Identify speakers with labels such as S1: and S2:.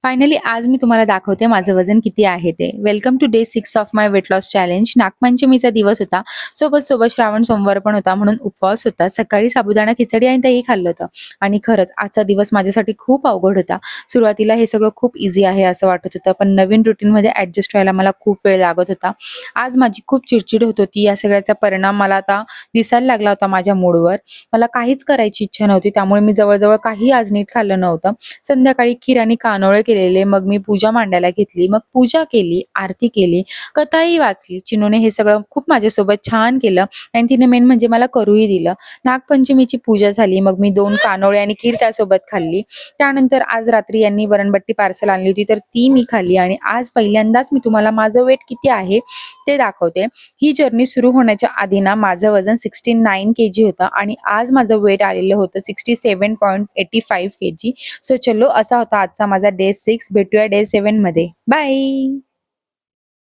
S1: Finally आज मी तुम्हाला दाखवते माझं वजन किती आहे ते. Welcome to day 6 of my weight loss challenge. नागपंचमीचा दिवस होता. सोबत श्रावण सोमवार पण होता म्हणून उपवास होता. सकाळी साबुदाणा खिचडी आणि दही खाल्लं होतं आणि खरंच आजचा दिवस माझ्यासाठी खूप अवघड होता. सुरुवातीला हे सगळं खूप इझी आहे असं वाटत होतं, पण नवीन रुटीनमध्ये ॲडजस्ट व्हायला मला खूप वेळ लागत होता. आज माझी खूप चिडचिड होत होती. या सगळ्याचा परिणाम मला आता दिसायला लागला होता माझ्या मूडवर. मला काहीच करायची इच्छा नव्हती, त्यामुळे मी जवळ काही आज नीट खाल्लं नव्हतं. संध्याकाळी खीर आणि कानोळे केलेले, मग मी पूजा मांडायला घेतली. मग पूजा केली, आरती केली, कथाही वाचली. चिनूने हे सगळं खूप माझ्यासोबत छान केलं आणि तिने मेन म्हणजे मला करूही दिलं. नागपंचमीची पूजा झाली. मग मी 2 कानोळे आणि खीर त्यासोबत खाल्ली. त्यानंतर आज रात्री यांनी वरणबट्टी पार्सल आणली होती, तर ती मी खाल्ली आणि आज पहिल्यांदाच मी तुम्हाला माझं वेट किती आहे ते दाखवते. ही जर्नी सुरू होण्याच्या आधी ना माझं वजन 69 केजी होतं आणि आज माझं वेट आलेलं होतं 67.85 केजी. सो चलो, असा होता आजचा माझा डे 6. भेटूया डे 7 मध्ये. बाय.